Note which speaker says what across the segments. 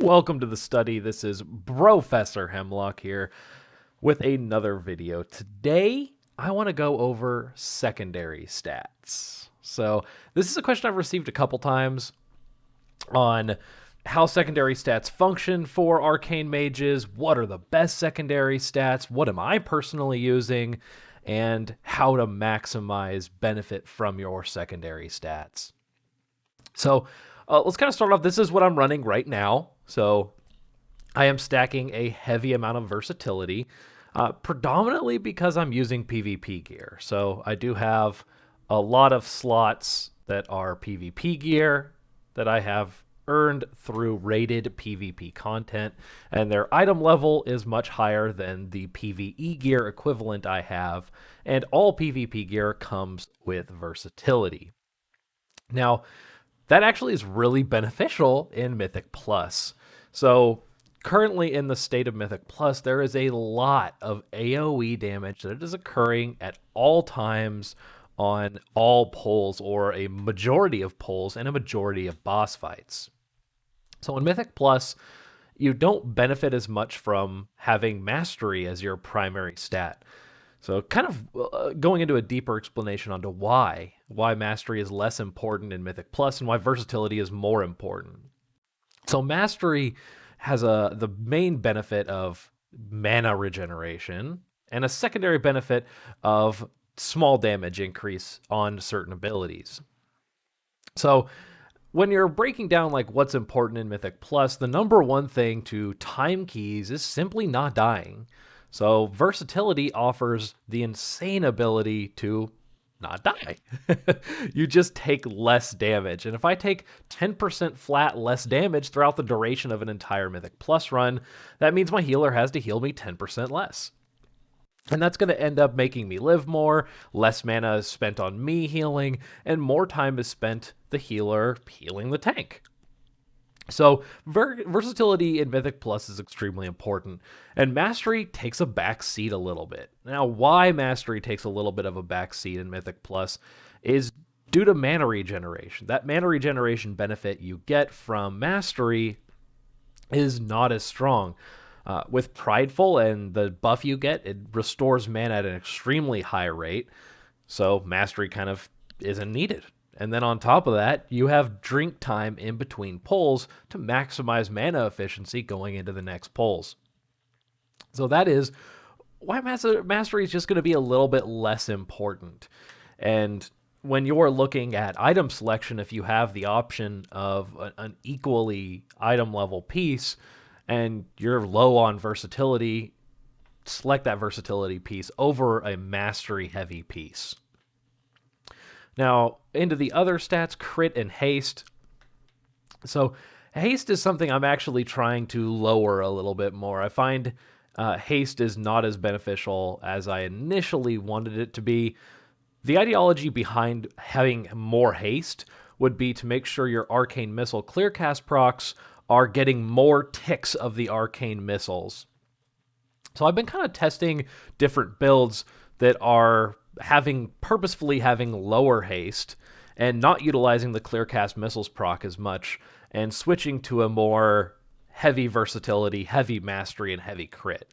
Speaker 1: Welcome to the study. This is Professor Hemlock here with another video. Today, I want to go over secondary stats. So, this is a question I've received a couple times on how secondary stats function for arcane mages, what are the best secondary stats, what am I personally using, and how to maximize benefit from your secondary stats. So, let's kind of start off. This is what I'm running right now. So I am stacking a heavy amount of versatility, predominantly because I'm using PvP gear. So I do have a lot of slots that are PvP gear that I have earned through rated PvP content, and their item level is much higher than the PvE gear equivalent I have, and all PvP gear comes with versatility. Now, that actually is really beneficial in Mythic Plus. So currently in the state of Mythic Plus, there is a lot of AoE damage that is occurring at all times on all pulls, or a majority of pulls and a majority of boss fights. So in Mythic Plus, you don't benefit as much from having Mastery as your primary stat. So kind of going into a deeper explanation onto why Mastery is less important in Mythic Plus and why versatility is more important. So Mastery has the main benefit of mana regeneration and a secondary benefit of small damage increase on certain abilities. So when you're breaking down like what's important in Mythic Plus, the number one thing to time keys is simply not dying. So versatility offers the insane ability to not die. You just take less damage. And if I take 10% flat less damage throughout the duration of an entire Mythic Plus run, that means my healer has to heal me 10% less. And that's going to end up making me live more, less mana is spent on me healing, and more time is spent the healer healing the tank. So versatility in Mythic Plus is extremely important, and Mastery takes a back seat a little bit. Now, why Mastery takes a little bit of a back seat in Mythic Plus is due to mana regeneration. That mana regeneration benefit you get from Mastery is not as strong. With Prideful and the buff you get, it restores mana at an extremely high rate, so Mastery kind of isn't needed. And then on top of that, you have drink time in between pulls to maximize mana efficiency going into the next pulls. So that is why Mastery is just going to be a little bit less important. And when you're looking at item selection, if you have the option of an equally item level piece and you're low on versatility, select that versatility piece over a Mastery heavy piece. Now, into the other stats, crit and haste. So, haste is something I'm actually trying to lower a little bit more. I find haste is not as beneficial as I initially wanted it to be. The ideology behind having more haste would be to make sure your Arcane Missile Clearcast procs are getting more ticks of the Arcane Missiles. So I've been kind of testing different builds that are purposefully having lower haste and not utilizing the Clearcast Missiles proc as much, and switching to a more heavy versatility, heavy mastery, and heavy crit.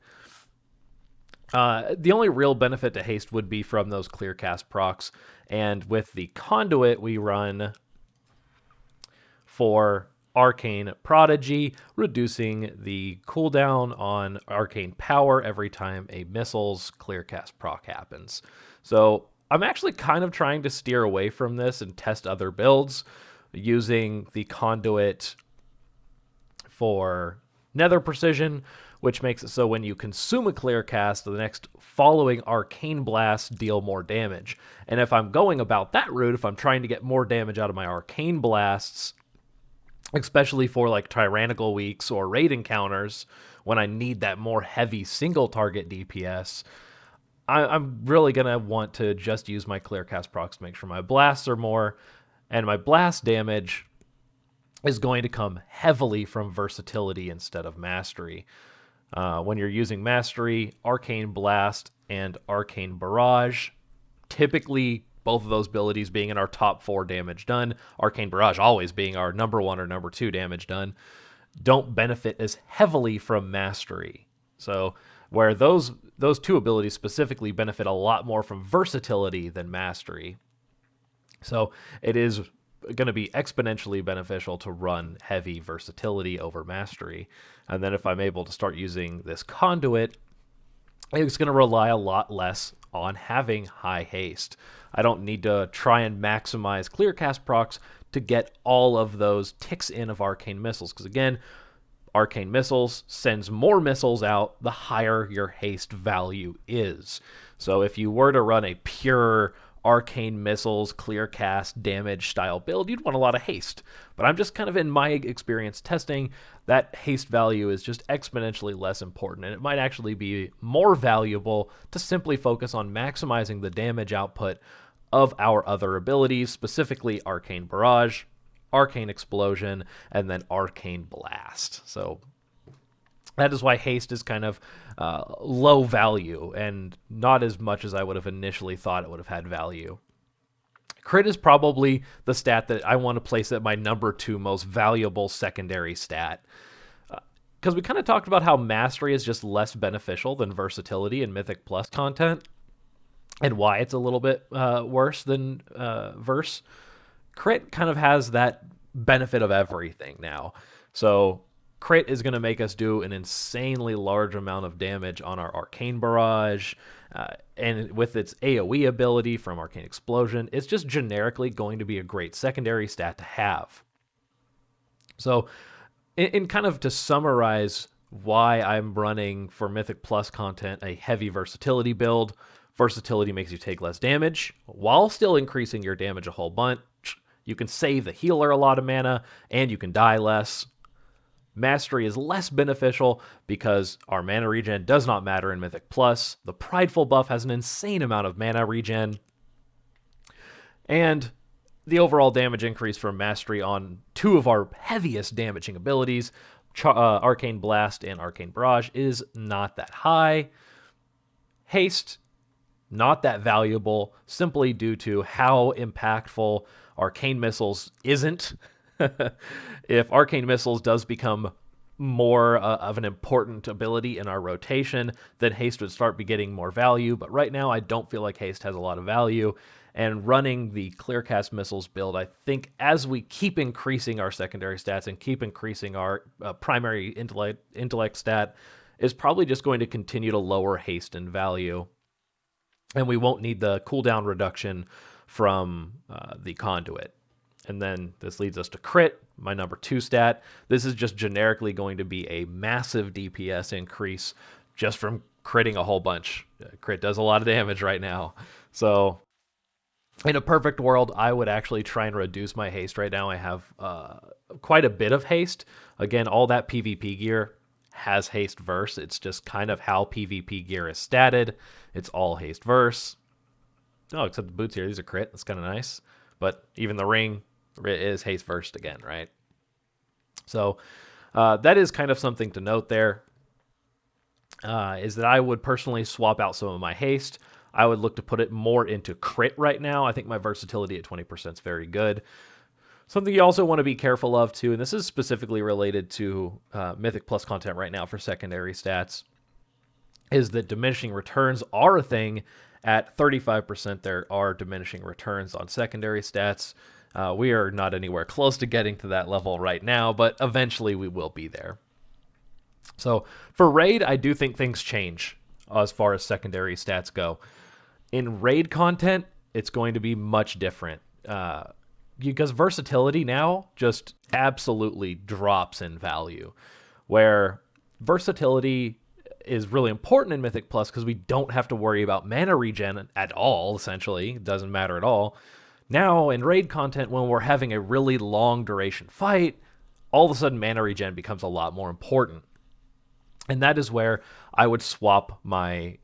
Speaker 1: The only real benefit to haste would be from those Clearcast procs, and with the Conduit we run for Arcane Prodigy, reducing the cooldown on Arcane Power every time a missile's Clearcast proc happens. So I'm actually kind of trying to steer away from this and test other builds using the Conduit for Nether Precision, which makes it so when you consume a Clearcast, the next following Arcane Blasts deal more damage. And if I'm going about that route, if I'm trying to get more damage out of my Arcane Blasts, especially for like Tyrannical Weeks or raid encounters, when I need that more heavy single target DPS, I'm really going to want to just use my Clearcast procs to make sure my blasts are more, and my blast damage is going to come heavily from versatility instead of mastery. When you're using mastery, Arcane Blast and Arcane Barrage, typically both of those abilities being in our top 4 damage done, Arcane Barrage always being our number 1 or number 2 damage done, don't benefit as heavily from mastery. So where those two abilities specifically benefit a lot more from versatility than mastery. So it is going to be exponentially beneficial to run heavy versatility over mastery. And then if I'm able to start using this conduit, it's going to rely a lot less on having high haste. I don't need to try and maximize clear cast procs to get all of those ticks in of arcane missiles. Because again, arcane missiles sends more missiles out the higher your haste value is. So if you were to run a pure arcane missiles clear cast damage style build, you'd want a lot of haste. But I'm just kind of, in my experience testing, that haste value is just exponentially less important, and it might actually be more valuable to simply focus on maximizing the damage output of our other abilities, specifically Arcane Barrage, Arcane Explosion, and then Arcane Blast. So that is why haste is kind of low value and not as much as I would have initially thought it would have had value. Crit is probably the stat that I want to place at my number 2 most valuable secondary stat. Because we kind of talked about how mastery is just less beneficial than versatility in Mythic Plus content, and why it's a little bit worse than verse. Crit kind of has that benefit of everything now. So crit is going to make us do an insanely large amount of damage on our Arcane Barrage, and with its AoE ability from Arcane Explosion, it's just generically going to be a great secondary stat to have. So in kind of to summarize why I'm running for Mythic Plus content a heavy versatility build, versatility makes you take less damage while still increasing your damage a whole bunch. You can save the healer a lot of mana, and you can die less. Mastery is less beneficial because our mana regen does not matter in Mythic Plus. The Prideful buff has an insane amount of mana regen. And the overall damage increase from Mastery on 2 of our heaviest damaging abilities, Arcane Blast and Arcane Barrage, is not that high. Haste, not that valuable, simply due to how impactful Arcane Missiles isn't. If Arcane Missiles does become more of an important ability in our rotation, then Haste would start be getting more value. But right now, I don't feel like Haste has a lot of value. And running the Clearcast Missiles build, I think as we keep increasing our secondary stats and keep increasing our primary intellect stat, is probably just going to continue to lower Haste in value. And we won't need the cooldown reduction from the Conduit. And then this leads us to crit, my number 2 stat. This is just generically going to be a massive DPS increase just from critting a whole bunch. Crit does a lot of damage right now. So in a perfect world, I would actually try and reduce my haste right now. I have quite a bit of haste. Again, all that PvP gear has haste verse. It's just kind of how PvP gear is statted. It's all haste verse. Oh, except the boots here. These are crit. That's kind of nice. But even the ring is haste versed again, right? So that is kind of something to note there, is that I would personally swap out some of my haste. I would look to put it more into crit right now. I think my versatility at 20% is very good. Something you also want to be careful of too, and this is specifically related to Mythic Plus content right now for secondary stats, is that diminishing returns are a thing. At 35%, there are diminishing returns on secondary stats. We are not anywhere close to getting to that level right now, but eventually we will be there. So for Raid, I do think things change as far as secondary stats go. In Raid content, it's going to be much different. Because versatility now just absolutely drops in value. Where versatility is really important in Mythic Plus because we don't have to worry about mana regen at all, essentially. It doesn't matter at all. Now, in Raid content, when we're having a really long duration fight, all of a sudden mana regen becomes a lot more important. And that is where I would swap my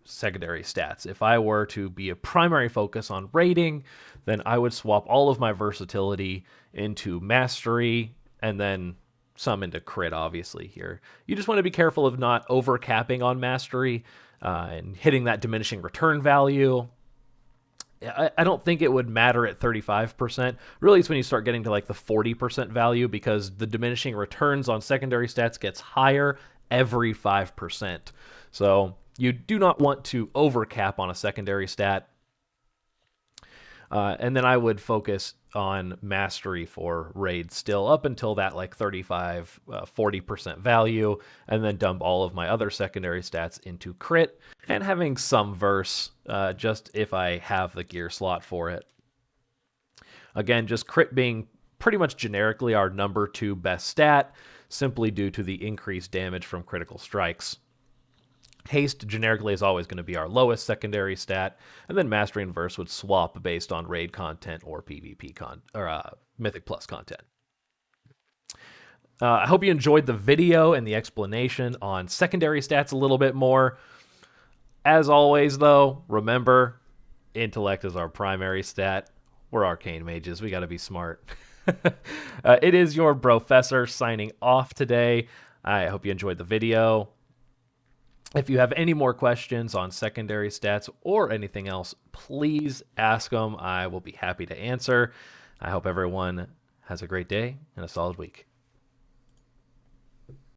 Speaker 1: secondary stats. If I were to be a primary focus on raiding, then I would swap all of my versatility into mastery, and then some into crit, obviously, here. You just want to be careful of not overcapping on mastery and hitting that diminishing return value. I don't think it would matter at 35%. Really, it's when you start getting to like the 40% value, because the diminishing returns on secondary stats gets higher every 5%. So you do not want to overcap on a secondary stat. And then I would focus on mastery for raid still up until that like 35, 40% value, and then dump all of my other secondary stats into crit, and having some verse just if I have the gear slot for it. Again, just crit being pretty much generically our number 2 best stat, simply due to the increased damage from critical strikes. Haste generically is always going to be our lowest secondary stat, and then Mastery and Verse would swap based on raid content or PvP Mythic Plus content. I hope you enjoyed the video and the explanation on secondary stats a little bit more. As always, though, remember, intellect is our primary stat. We're arcane mages. We got to be smart. It is your Brofessor signing off today. I hope you enjoyed the video. If you have any more questions on secondary stats or anything else, please ask them. I will be happy to answer. I hope everyone has a great day and a solid week.